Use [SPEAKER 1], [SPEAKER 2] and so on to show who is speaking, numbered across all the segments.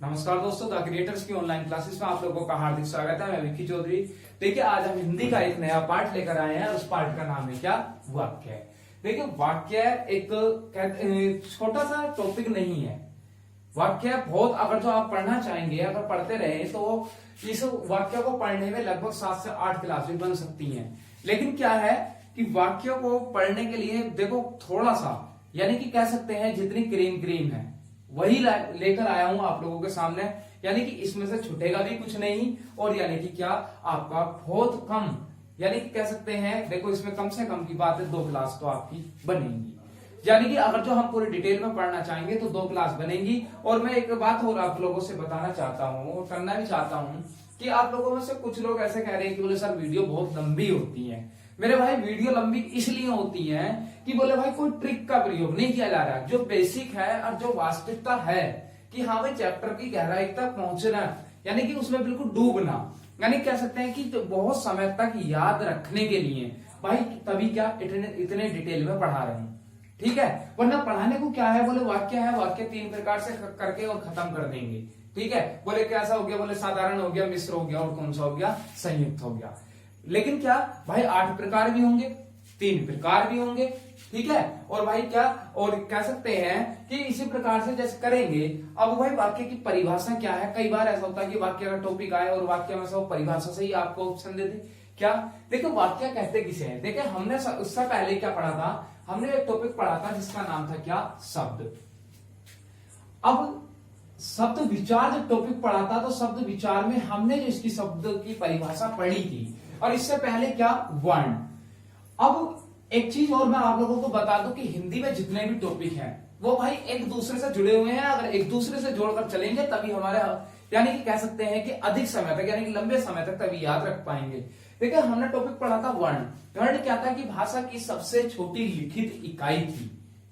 [SPEAKER 1] नमस्कार दोस्तों, the creators की ऑनलाइन क्लासेस में आप लोगों का हार्दिक स्वागत है। मैं विक्की चौधरी। देखिए, आज हम हिंदी का एक नया पार्ट लेकर आए हैं। उस पार्ट का नाम है क्या? वाक्य। देखिए, वाक्य एक छोटा सा टॉपिक नहीं है। वाक्य बहुत, अगर जो आप पढ़ना चाहेंगे, अगर पढ़ते रहे तो इस वाक्य को पढ़ने में लगभग 7 से 8 क्लासेस बन सकती हैं। लेकिन क्या है कि वाक्य को पढ़ने के लिए देखो थोड़ा सा, यानी कि कह सकते हैं जितनी क्रीम है वही लेकर आया हूं आप लोगों के सामने। यानी कि इसमें से छूटेगा भी कुछ नहीं, और यानी कि क्या आपका बहुत कम, यानी कि कह सकते हैं देखो इसमें कम से कम की बात है 2 क्लास तो आपकी बनेंगी। यानी कि अगर जो हम पूरे डिटेल में पढ़ना चाहेंगे तो 2 क्लास बनेंगी। और मैं एक बात और आप लोगों से बताना चाहता हूं और करना भी चाहता हूं कि आप लोगों में से कुछ लोग ऐसे कह रहे हैं कि बोले सर वीडियो बहुत लंबी होती है। मेरे भाई, वीडियो लंबी इसलिए होती है कि बोले भाई कोई ट्रिक का प्रयोग नहीं किया जा रहा। जो बेसिक है और जो वास्तविकता है कि हाँ भाई चैप्टर की गहराई तक पहुंचना, यानी कि उसमें बिल्कुल डूबना, यानी कह सकते हैं कि तो बहुत समय तक याद रखने के लिए भाई तभी क्या इतने डिटेल में पढ़ा रहे हैं, ठीक है। वरना पढ़ाने को क्या है, बोले वाक्य है, वाक्य 3 प्रकार से करके और खत्म कर देंगे, ठीक है। बोले कैसा हो गया, बोले साधारण हो गया, मिश्र हो गया, और कौन सा हो गया, संयुक्त हो गया। लेकिन क्या भाई 8 प्रकार भी होंगे, 3 प्रकार भी होंगे, ठीक है। और भाई क्या, और कह सकते हैं कि इसी प्रकार से जैसे करेंगे। अब भाई वाक्य की परिभाषा क्या है, कई बार ऐसा होता है कि वाक्य का टॉपिक आए और वाक्य में से वो परिभाषा से ही आपको ऑप्शन दे दे। क्या देखो, वाक्य कहते किसे हैं? देखिए, हमने उससे पहले क्या पढ़ा था, हमने एक टॉपिक पढ़ा था जिसका नाम था क्या, शब्द। अब शब्द विचार जब टॉपिक पढ़ा था तो शब्द विचार में हमने जो इसकी शब्द की परिभाषा पढ़ी थी, और इससे पहले क्या, वर्ण। अब एक चीज और मैं आप लोगों को बता दूं कि हिंदी में जितने भी टॉपिक हैं वो भाई एक दूसरे से जुड़े हुए हैं। अगर एक दूसरे से जोड़कर चलेंगे तभी हमारे, यानी कि कह सकते हैं कि अधिक समय तक, यानी कि लंबे समय तक तभी याद रख पाएंगे। देखिए, हमने टॉपिक पढ़ा था वर्ण। वर्ण क्या था कि भाषा की सबसे छोटी लिखित इकाई थी।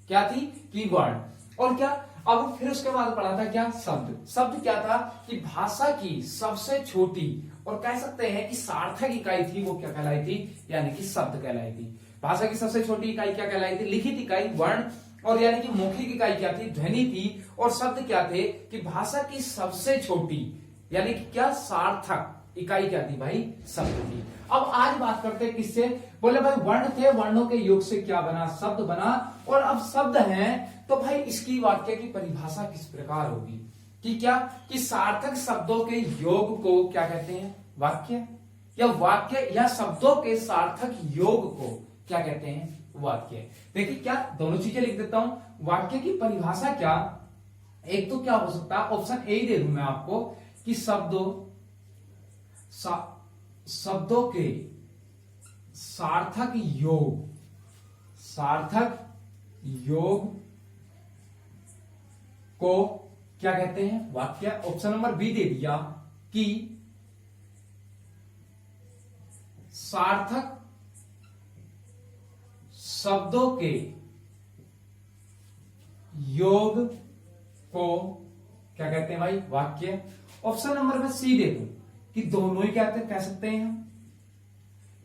[SPEAKER 1] क्या थी? कि वर्ण। और क्या, अब फिर उसके बाद पढ़ा था क्या, शब्द। शब्द क्या था कि भाषा की सबसे छोटी और कह सकते हैं कि सार्थक इकाई थी, वो क्या कहलाई थी, यानी कि शब्द कहलाई थी। भाषा की सबसे छोटी इकाई क्या कहलाई थी, लिखित इकाई वर्ण, और यानी कि मौखिक इकाई क्या थी, ध्वनि थी। और शब्द क्या थे कि भाषा की सबसे छोटी, यानी कि क्या, सार्थक इकाई क्या थी भाई, शब्द थी। अब आज बात करते हैं किससे, बोले भाई वर्ण थे, वर्णों के योग से क्या बना, शब्द बना। और अब शब्द हैं तो भाई इसकी वाक्य की परिभाषा किस प्रकार होगी कि क्या, कि सार्थक शब्दों के योग को क्या कहते हैं, वाक्य। या वाक्य या शब्दों के सार्थक योग को क्या कहते हैं, वाक्य। देखिए क्या, दोनों चीजें लिख देता हूं। वाक्य की परिभाषा क्या, एक तो क्या हो सकता है, ऑप्शन ए दे दूं मैं आपको कि शब्दों के सार्थक योग, सार्थक योग को क्या कहते हैं, वाक्य। ऑप्शन नंबर बी दे दिया कि सार्थक शब्दों के योग को क्या कहते हैं भाई, वाक्य। ऑप्शन नंबर में सी दे दूं कि दोनों ही कह सकते हैं हम,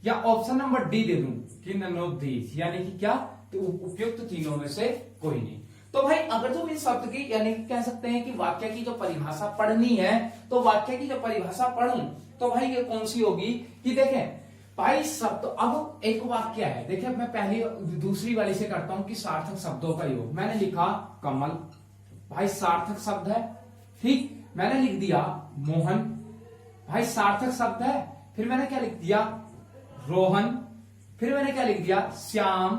[SPEAKER 1] या ऑप्शन नंबर डी दे दूं कि नन ऑफ दीज, यानी कि क्या, तो उपयुक्त तीनों में से कोई नहीं। तो भाई अगर जो इस शब्द की, यानी कि कह सकते हैं कि वाक्य की जो परिभाषा पढ़नी है, तो वाक्य की जो परिभाषा पढ़ूं तो भाई ये कौन सी होगी कि देखें भाई शब्द। अब एक वाक्य है, देखिए मैं पहली दूसरी वाली से करता हूं कि सार्थक शब्दों का योग। मैंने लिखा कमल, भाई सार्थक शब्द है, ठीक। मैंने लिख दिया मोहन, भाई सार्थक शब्द है। फिर मैंने क्या लिख दिया, रोहन। फिर मैंने क्या लिख दिया, श्याम,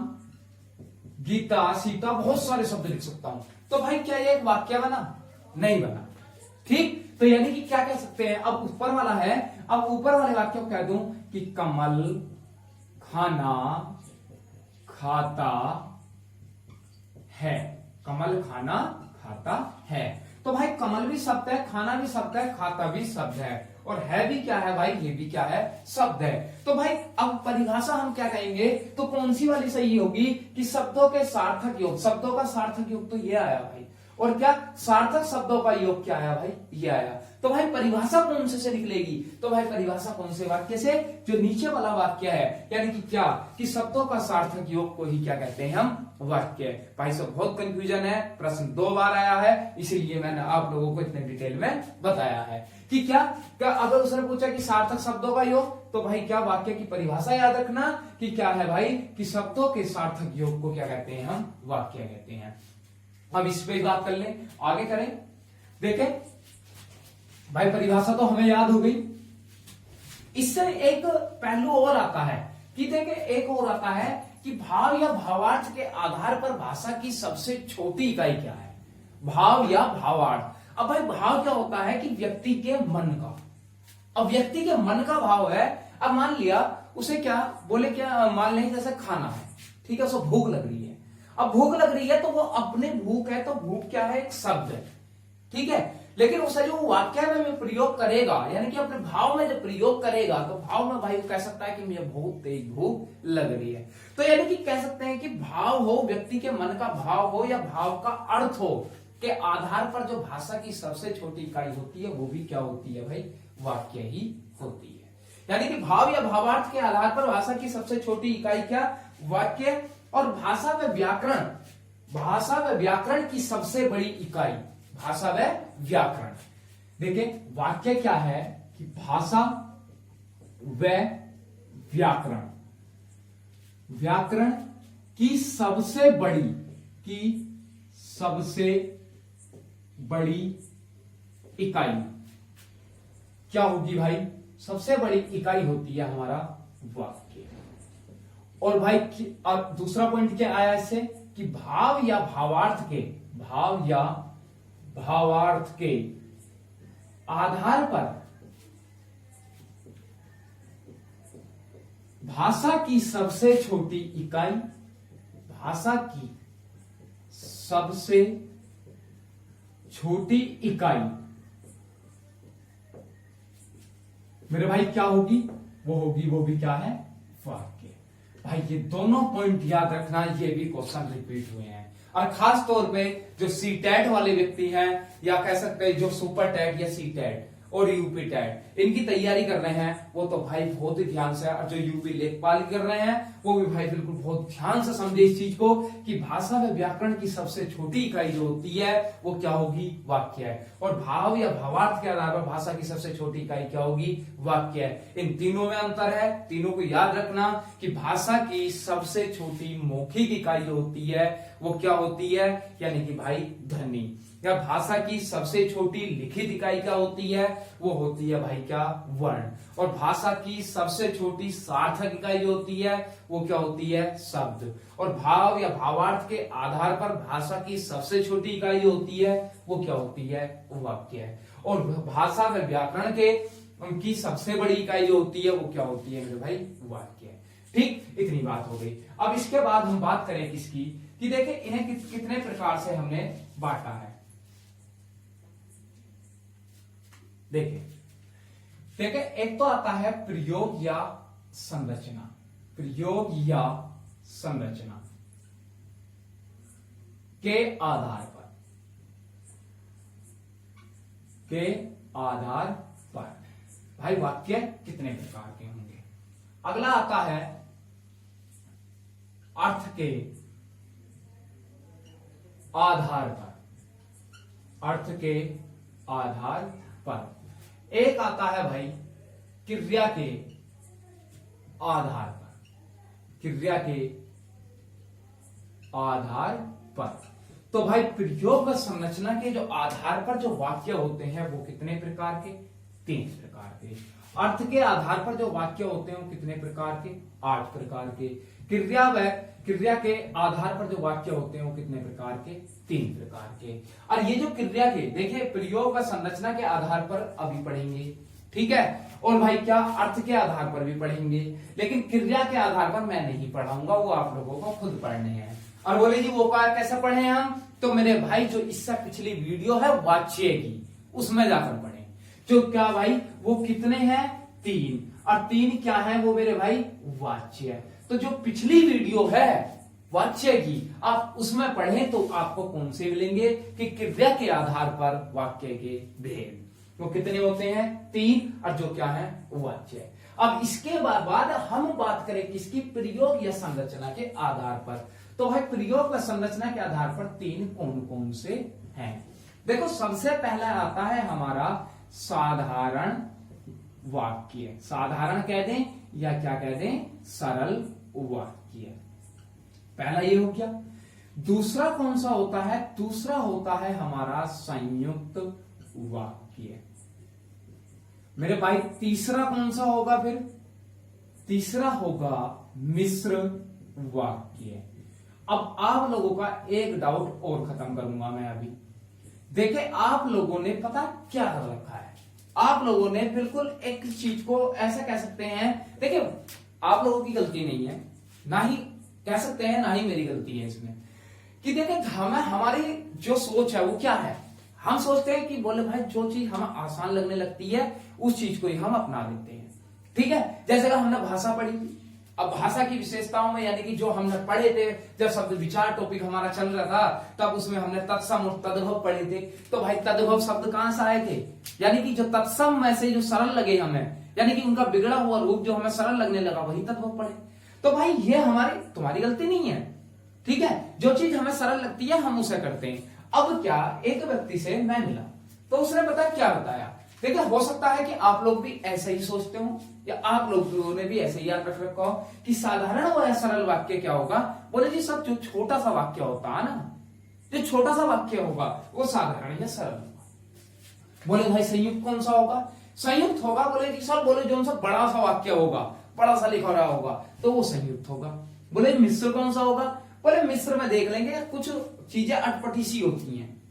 [SPEAKER 1] गीता, सीता। बहुत सारे शब्द लिख सकता हूं। तो भाई क्या ये एक वाक्य बना? नहीं बना, ठीक। तो यानी कि क्या कह सकते हैं, अब ऊपर वाला है, अब ऊपर वाले वाक्य को कह दूं कि कमल खाना खाता है, कमल खाना खाता है। तो भाई कमल भी शब्द है, खाना भी शब्द है, खाता भी शब्द है, और है भी क्या है भाई, ये भी क्या है, शब्द है। तो भाई अब परिभाषा हम क्या कहेंगे, तो कौन सी वाली सही होगी कि शब्दों के सार्थक योग। शब्दों का सार्थक योग तो ये आया भाई। और क्या सार्थक शब्दों का योग क्या आया भाई, ये आया। तो भाई परिभाषा कौन से निकलेगी, तो भाई परिभाषा कौन से वाक्य से, जो नीचे वाला वाक्य है, यानी कि क्या कि शब्दों का सार्थक योग को ही क्या कहते हैं हम, वाक्य। भाई सब बहुत कंफ्यूजन है, प्रश्न 2 बार आया है, इसीलिए मैंने आप लोगों को इतने डिटेल में बताया है कि क्या अगर उसने पूछा कि सार्थक शब्दों का योग, तो भाई क्या वाक्य की परिभाषा याद रखना कि क्या है भाई, कि शब्दों के सार्थक योग को क्या कहते हैं हम, वाक्य कहते हैं। अब इस पे बात कर लें, आगे करें। देखें भाई परिभाषा तो हमें याद हो गई, इससे एक पहलू और आता है कि देखें एक और आता है कि भाव या भावार्थ के आधार पर भाषा की सबसे छोटी इकाई क्या है, भाव या भावार्थ। अब भाई भाव क्या होता है कि व्यक्ति के मन का, अब व्यक्ति के मन का भाव है। अब मान लिया उसे क्या बोले, क्या मान लें जैसे खाना है, ठीक है, उसे भूख लग रही है। अब भूख लग रही है तो वो अपने भूख है, तो भूख क्या है, एक शब्द है, ठीक है, लेकिन उसे जो वाक्य में प्रयोग करेगा, यानी कि अपने भाव में जब प्रयोग करेगा, तो भाव में भाई कह सकता है कि मुझे बहुत तेज भूख लग रही है। तो यानी कि कह सकते हैं कि भाव हो, व्यक्ति के मन का भाव हो या भाव का अर्थ हो, के आधार पर जो भाषा की सबसे छोटी इकाई होती है, वो भी क्या होती है भाई, वाक्य ही होती है। यानी कि भाव या भावार्थ के आधार पर भाषा की सबसे छोटी इकाई क्या, वाक्य। और भाषा व व्याकरण, भाषा व व्याकरण की सबसे बड़ी इकाई, भाषा व व्याकरण। देखिए वाक्य क्या है कि भाषा व व्याकरण, व्याकरण की सबसे बड़ी इकाई क्या होगी भाई, सबसे बड़ी इकाई होती है हमारा वाक्य। और भाई अब दूसरा पॉइंट क्या आया इससे कि भाव या भावार्थ के, भाव या भावार्थ के आधार पर भाषा की सबसे छोटी इकाई, भाषा की सबसे छोटी इकाई मेरे भाई क्या होगी, वो भी क्या है, वाक्य। भाई ये दोनों पॉइंट याद रखना, ये भी क्वेश्चन रिपीट हुए हैं। और खास तौर पे जो सी टेट वाले व्यक्ति हैं, या कह सकते हैं जो सुपर टेट या सी टेट और यूपी टेट इनकी तैयारी कर रहे हैं, वो तो भाई बहुत ही ध्यान से, और जो यूपी लेखपाल कर रहे हैं वो भी भाई बिल्कुल बहुत ध्यान से समझे इस चीज को कि भाषा व व्याकरण की सबसे छोटी इकाई जो होती है वो क्या होगी, वाक्य है। और भाव या भावार्थ के आधार पर भाषा की सबसे छोटी इकाई क्या होगी, वाक्य है। इन तीनों में अंतर है, तीनों को याद रखना कि भाषा की सबसे छोटी मौखिक इकाई जो होती है वो क्या होती है, यानी कि भाई ध्वनि। या भाषा की सबसे छोटी लिखित इकाई क्या होती है, वो होती है भाई क्या, वर्ण। और भाषा की सबसे छोटी सार्थक इकाई जो होती है वो क्या होती है, शब्द। और भाव या भावार्थ के आधार पर भाषा की सबसे छोटी इकाई जो होती है वो क्या होती है, वाक्य है। और भाषा व व्याकरण के उनकी सबसे बड़ी इकाई जो होती है वो क्या होती है मेरे भाई, वाक्य है। ठीक, इतनी बात हो गई। अब इसके बाद हम बात करें किसकी, कि देखें इन्हें कितने प्रकार से हमने बांटा है। देखें एक तो आता है प्रयोग या संरचना, प्रयोग या संरचना के आधार पर भाई वाक्य कितने प्रकार के होंगे। अगला आता है अर्थ के आधार पर, अर्थ के आधार पर। एक आता है भाई क्रिया के आधार पर, क्रिया के आधार पर। तो भाई प्रयोग व संरचना के जो आधार पर जो वाक्य होते हैं वो कितने प्रकार के, 3 प्रकार के। अर्थ के आधार पर जो वाक्य होते हैं वो कितने प्रकार के, 8 प्रकार के। क्रिया के आधार पर जो वाक्य होते हैं वो कितने प्रकार के, 3 प्रकार के। और ये जो क्रिया के, देखिए प्रयोग व संरचना के आधार पर अभी पढ़ेंगे, ठीक है, और भाई क्या अर्थ के आधार पर भी पढ़ेंगे, लेकिन क्रिया के आधार पर मैं नहीं पढ़ाऊंगा, वो आप लोगों को खुद पढ़ने हैं। और बोले जी वो कैसे पढ़े हम, तो मेरे भाई जो इससे पिछली वीडियो है वाच्य की, उसमें जाकर पढ़े। जो क्या भाई वो कितने हैं, 3, और 3 क्या है वो मेरे भाई, वाच्य। तो जो पिछली वीडियो है वाच्य की आप उसमें पढ़ें तो आपको कौन से मिलेंगे कि क्रिया के आधार पर वाक्य के भेद वो कितने होते हैं, 3, और जो क्या है वाच्य। अब इसके बाद हम बात करें किसकी, प्रयोग या संरचना के आधार पर। तो भाई प्रयोग व संरचना के आधार पर 3 कौन कौन से हैं। देखो सबसे पहला आता है हमारा साधारण वाक्य, साधारण कह दें या क्या कह दें, सरल वाक्य, पहला ये हो गया। दूसरा कौन सा होता है, दूसरा होता है हमारा संयुक्त वाक्य। मेरे भाई तीसरा कौन सा होगा, फिर तीसरा होगा मिश्र वाक्य। अब आप लोगों का एक डाउट और खत्म करूंगा मैं अभी। देखिए आप लोगों ने पता क्या कर रखा है, आप लोगों ने बिल्कुल एक चीज को ऐसा कह सकते हैं, देखिए आप लोगों की गलती नहीं है, ना ही कह सकते हैं ना ही मेरी गलती है इसमें, कि देखिए हमें हमारी जो सोच है वो क्या है, हम सोचते हैं कि बोले भाई जो चीज हमें आसान लगने लगती है उस चीज को ही हम अपना लेते हैं। ठीक है, जैसे कि हमने भाषा पढ़ी थी, अब भाषा की विशेषताओं में यानी कि जो हमने पढ़े थे, जब शब्द विचार टॉपिक हमारा चल रहा था तब उसमें हमने तत्सम और तद्भव पढ़े थे। तो भाई तद्भव शब्द कहां से आए थे, यानी कि जो तत्सम में से जो सरल लगे हमें, यानी कि उनका बिगड़ा हुआ रूप जो हमें सरल लगने लगा वही तद्भव पढ़े। तो भाई ये हमारी तुम्हारी गलती नहीं है, ठीक है, जो चीज हमें सरल लगती है हम उसे करते हैं। अब क्या, एक व्यक्ति से मैं मिला तो उसने पता क्या बताया, देखिए हो सकता है कि आप लोग भी ऐसे ही सोचते हो या आप लोगों ने भी ऐसे ही याद रख रखा हो कि साधारण और सरल वाक्य क्या होगा। बोले जी सब जो छोटा सा वाक्य होता है ना, जो छोटा सा वाक्य होगा वो साधारण या सरल होगा। बोले भाई संयुक्त कौन सा होगा, संयुक्त होगा, बोले जी सर बोले जो सा बड़ा सा वाक्य होगा, बड़ा सा लिखा रहा होगा तो वो संयुक्त होगा। बोले मिश्र कौन सा होगा, बोले मिश्र में देख लेंगे कुछ चीजें अटपटी सी होती हैं,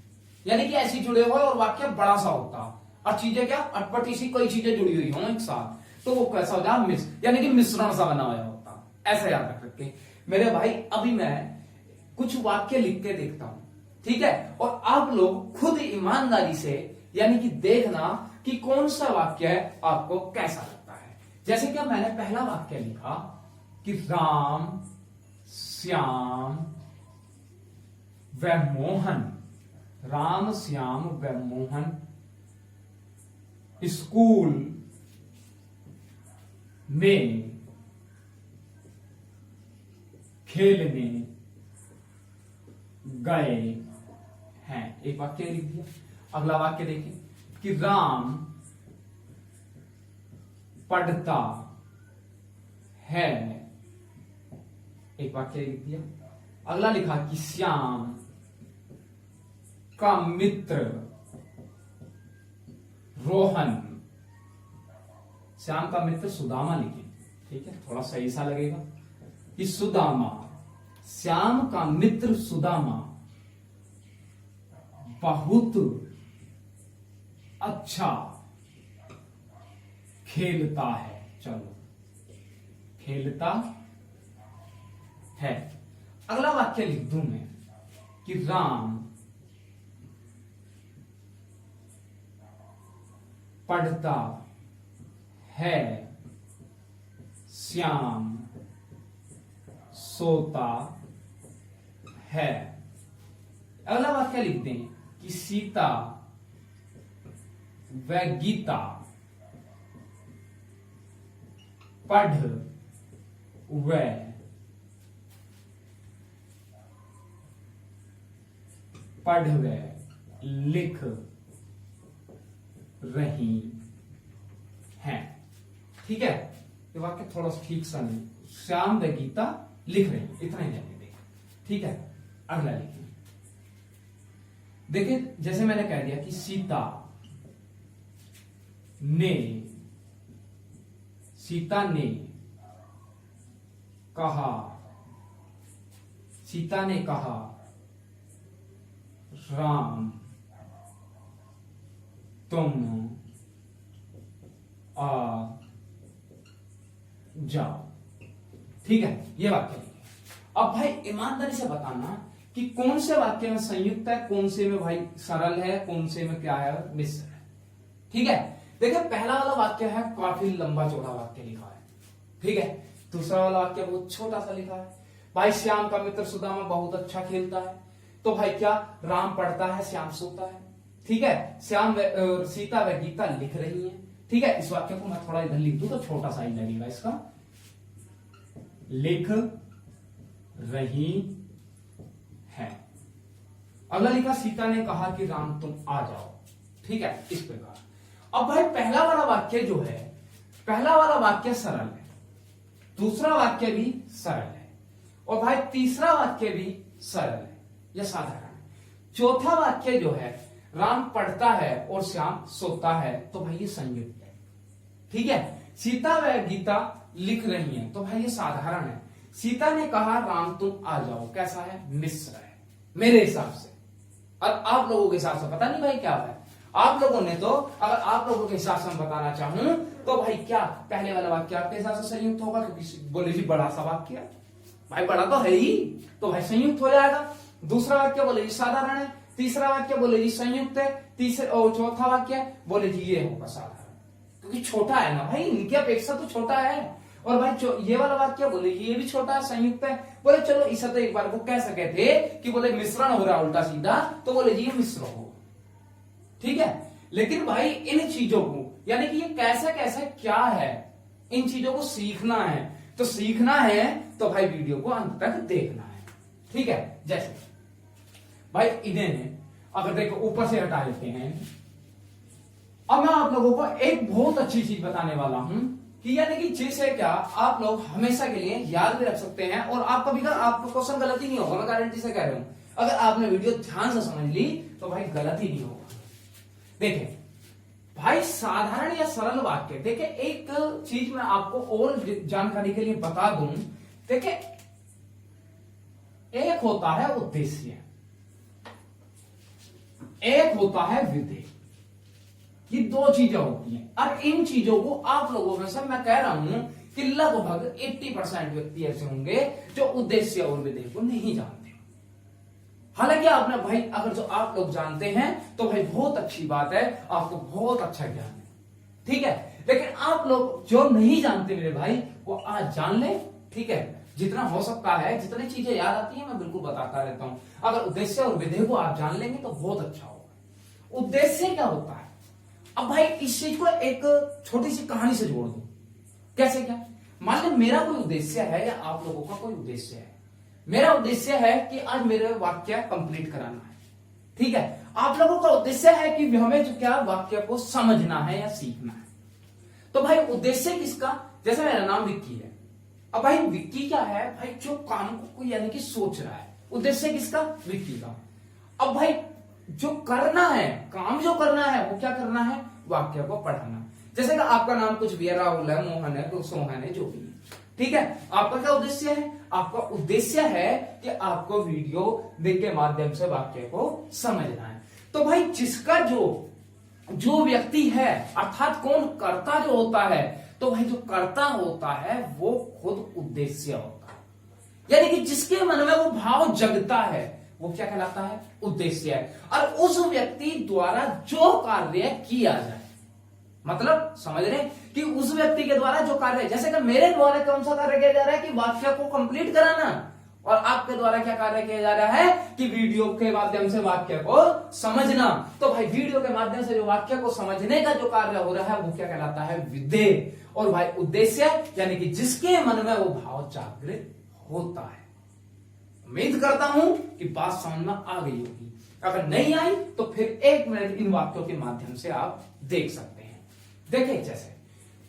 [SPEAKER 1] यानी कि ऐसी जुड़े हुए और वाक्य बड़ा सा होता, और चीजें क्या अटपटी सी कई चीजें जुड़ी हुई हो एक साथ, तो वो कैसा हो जाए मिश्र, यानी कि मिश्रण सा बना हुआ होता। ऐसा याद रख रखे मेरे भाई। अभी मैं कुछ वाक्य लिख के देखता हूं, ठीक है, और आप लोग खुद ईमानदारी से यानी कि देखना कि कौन सा वाक्य है आपको कैसा लगता है। जैसे कि मैंने पहला वाक्य लिखा कि राम श्याम व मोहन, राम श्याम व मोहन स्कूल में खेलने गए हैं। एक वाक्य लिख दिया। अगला वाक्य देखें कि राम पढ़ता है, एक वाक्य लिख दिया। अगला लिखा कि श्याम का मित्र रोहन, श्याम का मित्र सुदामा लिखे, ठीक है, थोड़ा सही सा लगेगा कि सुदामा, श्याम का मित्र सुदामा बहुत अच्छा खेलता है, चलो खेलता है। अगला वाक्य लिख दूं मैं कि राम पढ़ता है, श्याम सोता है। अगला वाक्य लिख दें कि सीता व गीता पढ़ व लिख रही हैं। ठीक है, ये वाक्य थोड़ा सा ठीक सा नहीं, श्याम व गीता लिख रही, इतना ही जाने दें, ठीक है। अगला लिखिए, देखिए जैसे मैंने कह दिया कि सीता ने कहा राम तुम आ जाओ, ठीक है, ये वाक्य लिखे। अब भाई ईमानदारी से बताना कि कौन से वाक्य में संयुक्त है, कौन से में भाई सरल है, कौन से में क्या है मिश्र है, ठीक है। देखिए पहला वाला वाक्य है काफी लंबा चौड़ा वाक्य लिखा है, ठीक है। दूसरा वाला वाक्य बहुत छोटा सा लिखा है। भाई श्याम का मित्र सुदामा बहुत अच्छा खेलता है, तो भाई क्या राम पढ़ता है श्याम सोता है। ठीक है, सीता व गीता लिख रही है। ठीक है, इस वाक्य को मैं थोड़ा इधर लिख दूं तो छोटा सा ही लगेगा इसका, लिख रही है। अगला लिखा सीता ने कहा कि राम तुम आ जाओ। ठीक है, इस प्रकार। अब भाई पहला वाला वाक्य जो है, पहला वाला वाक्य सरल है, दूसरा वाक्य भी सरल है, और भाई तीसरा वाक्य भी सरल है, यह साधारण है। चौथा वाक्य जो है राम पढ़ता है और श्याम सोता है, तो भाई ये संयुक्त है। ठीक है, सीता व गीता लिख रही हैं, तो भाई ये साधारण है। सीता ने कहा राम तुम आ जाओ, कैसा है, मिश्र है मेरे हिसाब से। और आप लोगों के हिसाब से पता नहीं भाई क्या है। आप लोगों ने तो, अगर आप लोगों के हिसाब से मैं बताना चाहूं तो भाई क्या पहले वाला वाक्य आपके हिसाब से संयुक्त होगा, क्योंकि बोले जी बड़ा सा वाक्य है, भाई बड़ा तो है ही, तो भाई संयुक्त हो जाएगा। दूसरा वाक्य बोले जी साधारण है, तीसरा वाक्य बोले जी संयुक्त है, तीसरा और चौथा वाक्य बोले जी ये होगा साधारण, क्योंकि छोटा है ना भाई, इनकी अपेक्षा तो छोटा है। और भाई ये वाला वाक्य बोले ये भी छोटा है, संयुक्त है। बोले चलो इसे तो एक बार वो कह सके थे कि बोले मिश्रण हो रहा उल्टा सीधा, तो बोले जी ये मिश्र हो। ठीक है, लेकिन भाई इन चीजों को, यानी कि ये कैसे कैसे क्या है, इन चीजों को सीखना है। तो सीखना है तो भाई वीडियो को अंत तक देखना है। ठीक है, जैसे भाई इन्हें अगर देखो ऊपर से हटा लेते हैं। अब मैं आप लोगों को एक बहुत अच्छी चीज बताने वाला हूं कि यानी कि जिसे क्या आप लोग हमेशा के लिए याद भी रख सकते हैं, और आप कभी आपका क्वेश्चन गलत ही नहीं होगा, मैं गारंटी से कह रहा हूं। अगर आपने वीडियो ध्यान से समझ ली तो भाई गलत ही नहीं होगा। देखें भाई साधारण या सरल वाक्य, देखें एक चीज मैं आपको और जानकारी के लिए बता दूं। देखें एक होता है उद्देश्य, एक होता है विधेय, ये दो चीजें होती हैं। और इन चीजों को आप लोगों में से मैं कह रहा हूं कि लगभग 80% व्यक्ति ऐसे होंगे जो उद्देश्य और विधेय को नहीं जानते। हालांकि आपने भाई अगर जो आप लोग जानते हैं तो भाई बहुत अच्छी बात है, आपको बहुत अच्छा ज्ञान है। ठीक है, लेकिन आप लोग जो नहीं जानते मेरे भाई, वो आज जान ले। ठीक है, जितना हो सकता है, जितनी चीजें याद आती है मैं बिल्कुल बताता रहता हूं। अगर उद्देश्य और विधेय को आप जान लेंगे तो बहुत अच्छा होगा। उद्देश्य क्या होता है, अब भाई इस चीज को एक छोटी सी कहानी से जोड़ दो। कैसे क्या, मान लो मेरा कोई उद्देश्य है या आप लोगों का कोई उद्देश्य है। मेरा उद्देश्य है कि आज मेरे वाक्य कंप्लीट कराना है। ठीक है, आप लोगों का उद्देश्य है कि हमें जो क्या वाक्य को समझना है या सीखना है। तो भाई उद्देश्य किसका, जैसे मेरा नाम विक्की है। अब भाई विक्की क्या है, भाई जो काम को यानी कि सोच रहा है, उद्देश्य किसका, विक्की का। अब भाई जो करना है, काम जो करना है वो क्या करना है, वाक्य को पढ़ाना। जैसे कि आपका नाम कुछ भी है, राहुल है, मोहन है, सोहन है, जो भी है। ठीक है, आपका क्या उद्देश्य है, आपका उद्देश्य है कि आपको वीडियो देख के माध्यम से वाक्य को समझना है। तो भाई जिसका जो व्यक्ति है, अर्थात कौन कर्ता जो होता है, तो भाई जो कर्ता होता है वो खुद उद्देश्य होता है। यानी कि जिसके मन में वो भाव जगता है वो क्या कहलाता है, उद्देश्य है। और उस व्यक्ति द्वारा जो कार्य किया जाए, मतलब समझ रहे कि उस व्यक्ति के द्वारा जो कार्य है, जैसे कि मेरे द्वारा कौन सा कार्य किया जा रहा है कि वाक्य को कंप्लीट कराना, और आपके द्वारा क्या कार्य किया जा रहा है कि वीडियो के माध्यम से वाक्य को समझना। तो भाई वीडियो के माध्यम से जो वाक्य को समझने का जो कार्य हो रहा है वो क्या कहलाता है, विधेय। और भाई उद्देश्य यानी कि जिसके मन में वो भाव जागृत होता है। उम्मीद करता हूं कि बात समझ में आ गई होगी। अगर नहीं आई तो फिर 1 मिनट इन वाक्यों के माध्यम से आप देख सकते हैं। देखिए जैसे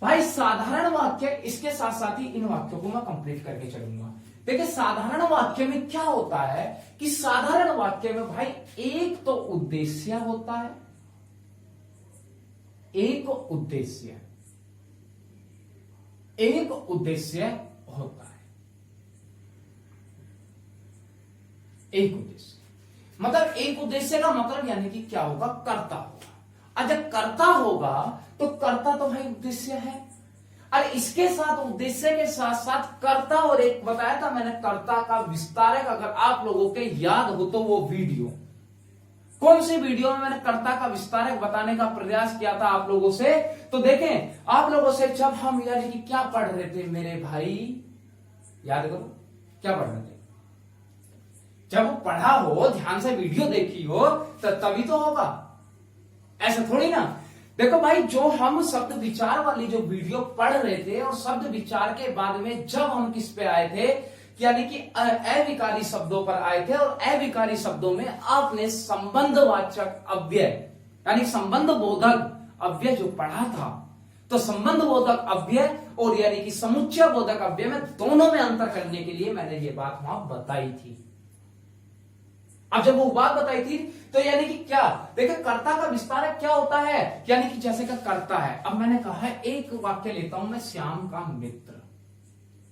[SPEAKER 1] भाई साधारण वाक्य, इसके साथ साथ ही इन वाक्यों को मैं कंप्लीट करके चलूंगा। देखिए साधारण वाक्य में क्या होता है कि साधारण वाक्य में भाई एक तो उद्देश्य होता है, एक उद्देश्य होता है, एक उद्देश्य। मतलब एक उद्देश्य का मतलब यानी कि क्या होगा, कर्ता होगा। और जब कर्ता होगा तो कर्ता तो भाई उद्देश्य है, और इसके साथ उद्देश्य के साथ साथ कर्ता, और एक बताया था मैंने कर्ता का विस्तारक। अगर आप लोगों के याद हो तो वो वीडियो, कौन सी वीडियो में मैंने कर्ता का विस्तारक बताने का प्रयास किया था आप लोगों से, तो देखें आप लोगों से जब हम यानी कि क्या पढ़ रहे थे मेरे भाई, याद करो क्या पढ़ रहे थे, जब पढ़ा हो, ध्यान से वीडियो देखी हो, तो तभी तो होगा, ऐसा थोड़ी ना। देखो भाई, जो हम शब्द विचार वाली जो वीडियो पढ़ रहे थे और शब्द विचार के बाद में जब हम किस पे आए थे, यानी कि अविकारी शब्दों पर आए थे, और अविकारी शब्दों में आपने संबंधवाचक अव्यय यानी संबंध बोधक अव्यय जो पढ़ा था, तो संबंध बोधक अव्यय और यानी कि समुच्चय बोधक अव्यय में दोनों में अंतर करने के लिए मैंने ये बात वहां बताई थी। अब जब वो बात बताई थी तो यानी कि क्या देखिए, कर्ता का विस्तार क्या होता है, यानी कि जैसे का कर्ता है। अब मैंने कहा है, एक वाक्य लेता हूं मैं, श्याम का मित्र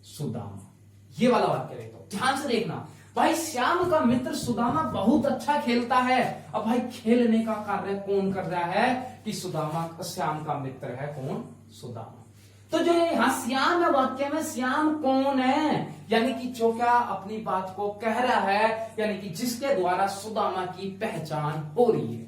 [SPEAKER 1] सुदामा, ये वाला वाक्य लेता हूं, ध्यान से देखना भाई। श्याम का मित्र सुदामा बहुत अच्छा खेलता है। अब भाई, खेलने का कार्य कौन कर रहा है कि सुदामा, श्याम का मित्र है कौन, सुदामा। तो जो यहां श्याम है वाक्य में, श्याम कौन है, यानी कि जो क्या अपनी बात को कह रहा है, यानी कि जिसके द्वारा सुदामा की पहचान हो रही है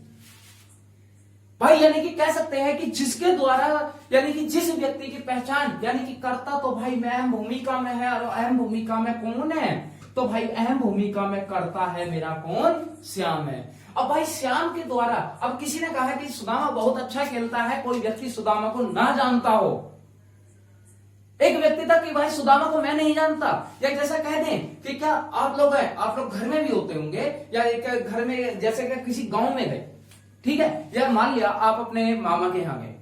[SPEAKER 1] भाई, यानी कि कह सकते हैं कि जिसके द्वारा, यानी कि जिस व्यक्ति की पहचान, यानी कि कर्ता तो भाई मैं अहम भूमिका में है, और अहम भूमिका में कौन है, तो भाई अहम भूमिका में कर्ता है मेरा कौन, श्याम है। अब भाई श्याम के द्वारा, अब किसी ने कहा है कि सुदामा बहुत अच्छा खेलता है, कोई व्यक्ति सुदामा को ना जानता हो, एक व्यक्ति था कि भाई सुदामा को मैं नहीं जानता, या जैसा कह दें कि क्या आप लोग हैं, आप लोग घर में भी होते होंगे, या एक घर में जैसे कि किसी गांव में गए, ठीक है, या मान लिया आप अपने मामा के यहाँ गए,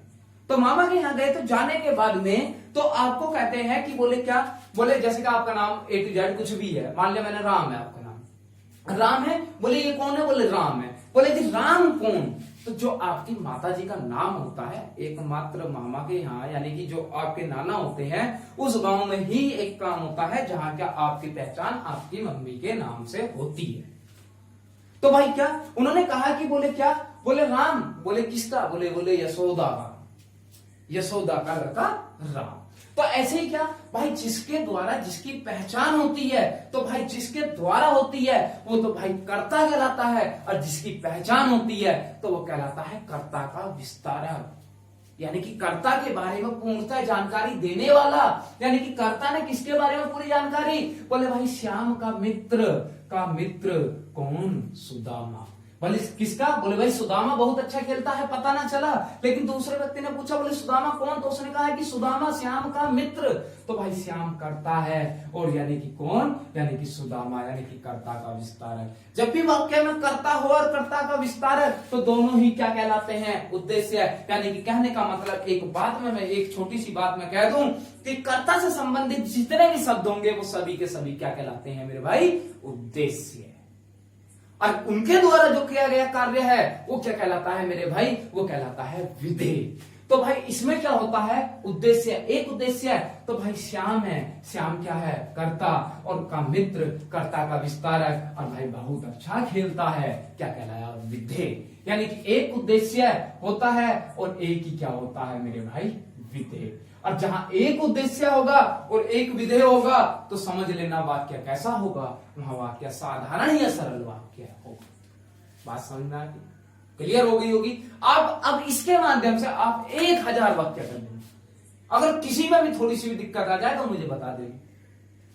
[SPEAKER 1] तो मामा के यहाँ गए तो जाने के बाद में तो आपको कहते हैं कि बोले क्या, बोले जैसे कि आपका नाम A to Z कुछ भी है, मान लिया मैंने राम है, आपका नाम राम है, बोले ये कौन है, बोले राम है, बोले जी राम कौन, तो जो आपकी माता जी का नाम होता है, एकमात्र मामा के यहाँ, यानी कि जो आपके नाना होते हैं, उस गांव में ही एक काम होता है जहां क्या आपकी पहचान आपकी मम्मी के नाम से होती है। तो भाई क्या उन्होंने कहा कि बोले क्या, बोले राम, बोले किसका, बोले बोले यशोदा का, यशोदा का लड़का राम। तो ऐसे ही क्या भाई, जिसके द्वारा जिसकी पहचान होती है, तो भाई जिसके द्वारा होती है वो तो भाई कर्ता कहलाता है, और जिसकी पहचान होती है तो वो कहलाता है कर्ता का विस्तारक, यानी कि कर्ता के बारे में पूर्णतः जानकारी देने वाला। यानी कि कर्ता ने किसके बारे में पूरी जानकारी, बोले भाई श्याम का मित्र कौन, सुदामा। बोले किसका, बोले भाई सुदामा बहुत अच्छा खेलता है, पता ना चला, लेकिन दूसरे व्यक्ति ने पूछा बोले सुदामा कौन, तो उसने कहा कि सुदामा श्याम का मित्र, तो भाई श्याम करता है, और यानी कि कौन, यानी कि सुदामा, यानी कि कर्ता का विस्तारक। जब भी वाक्य में कर्ता हो और कर्ता का विस्तारक, तो दोनों ही क्या कहलाते हैं, उद्देश्य। यानी कि कहने का मतलब, एक बात में मैं एक छोटी सी बात में कह दूं कि कर्ता से संबंधित जितने भी शब्द होंगे वो सभी के सभी क्या कहलाते हैं मेरे भाई, उद्देश्य। और उनके द्वारा जो किया गया कार्य है वो क्या कहलाता है मेरे भाई, वो कहलाता है विधेय। तो भाई इसमें क्या होता है, उद्देश्य, एक उद्देश्य है, तो भाई श्याम है, श्याम क्या है, कर्ता, और का मित्र, कर्ता का विस्तारक, और भाई बहुत अच्छा खेलता है, क्या कहलाया, विधेय। यानी कि एक उद्देश्य होता है और एक ही क्या होता है मेरे भाई, विधेय। और जहां एक उद्देश्य होगा और एक विधेय होगा तो समझ लेना वाक्य कैसा होगा, वहां वाक्य साधारण या सरल वाक्य होगा। बात समझ में आ गई, क्लियर हो गई होगी। अब इसके माध्यम से आप 1000 वाक्य कर देंगे, अगर किसी में भी थोड़ी सी भी दिक्कत आ जाए तो मुझे बता देंगे,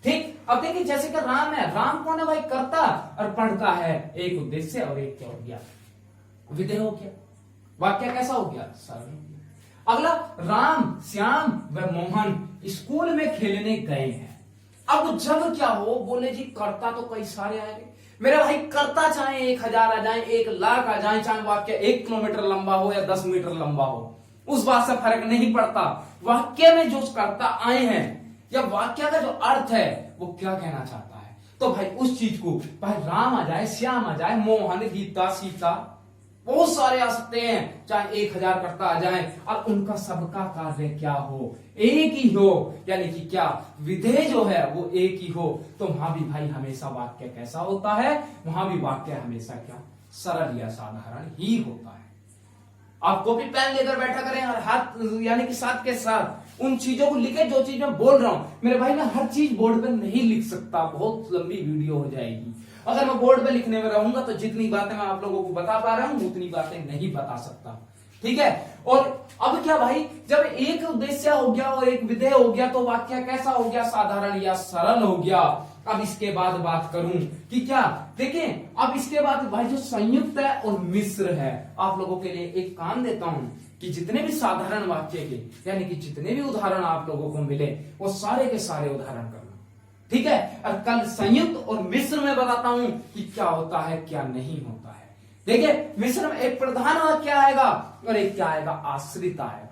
[SPEAKER 1] ठीक। अब देखिए जैसे कि राम है, राम कौन है भाई, कर्ता, और पढ़ता है, एक उद्देश्य और एक क्या हो गया, विधेय हो गया, वाक्य कैसा हो गया, सरल। अगला, राम, श्याम व मोहन स्कूल में खेलने गए हैं। अब जब क्या हो, बोले जी कर्ता तो कई सारे आएंगे मेरे भाई, कर्ता चाहे 1000 आ जाए, 1,00,000 आ जाए, चाहे वाक्य 1 किलोमीटर लंबा हो या 10 मीटर लंबा हो, उस बात से फर्क नहीं पड़ता। वाक्य में जो कर्ता आए हैं या वाक्य का जो अर्थ है वो क्या कहना चाहता है, तो भाई उस चीज को, भाई राम आ जाए, श्याम आ जाए, मोहन, गीता, सीता, बहुत सारे आ सकते हैं, चाहे 1000 कर्ता आ जाए, और उनका सबका कार्य क्या हो, एक ही हो, यानी कि क्या विधेय जो है वो एक ही हो, तो वहां भी भाई हमेशा वाक्य कैसा होता है, वहां भी वाक्य हमेशा क्या, सरल या साधारण ही होता है। आप कॉपी पेन लेकर बैठा करें और हाथ यानी कि साथ के साथ उन चीजों को लिखे जो चीज मैं बोल रहा हूं। मेरे भाई मैं हर चीज बोर्ड पे नहीं लिख सकता, बहुत लंबी वीडियो हो जाएगी। अगर मैं बोर्ड पे लिखने में रहूंगा तो जितनी बातें मैं आप लोगों को बता पा रहा हूं उतनी बातें नहीं बता सकता, ठीक है। और अब क्या भाई, जब एक उद्देश्य हो गया और एक विधेय हो गया तो वाक्य कैसा हो गया, साधारण या सरल हो गया। अब इसके बाद बात करूं कि क्या देखें, अब इसके बाद भाई जो संयुक्त है और मिश्र है, आप लोगों के लिए एक काम देता हूं कि जितने भी साधारण वाक्य के यानी कि जितने भी उदाहरण आप लोगों को मिले वो सारे के सारे उदाहरण करना, ठीक है। और कल संयुक्त और मिश्र में बताता हूं कि क्या होता है क्या नहीं होता है। देखिए मिश्र में एक प्रधान वाक्य आएगा और एक क्या आएगा, आश्रित आएगा।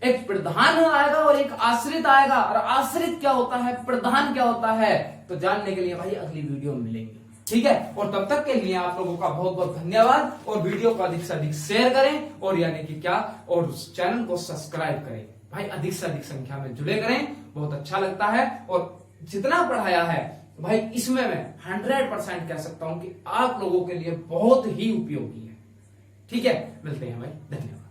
[SPEAKER 1] एक प्रधान आएगा और एक आश्रित आएगा। और आश्रित क्या होता है, प्रधान क्या होता है, तो जानने के लिए भाई अगली वीडियो में मिलेंगे, ठीक है। और तब तक के लिए आप लोगों का बहुत बहुत धन्यवाद। और वीडियो को अधिक से अधिक शेयर करें और यानी कि क्या, और चैनल को सब्सक्राइब करें भाई, अधिक से अधिक संख्या में जुड़े करें, बहुत अच्छा लगता है। और जितना पढ़ाया है भाई इसमें मैं 100% कह सकता हूं कि आप लोगों के लिए बहुत ही उपयोगी है, ठीक है। मिलते हैं भाई, धन्यवाद।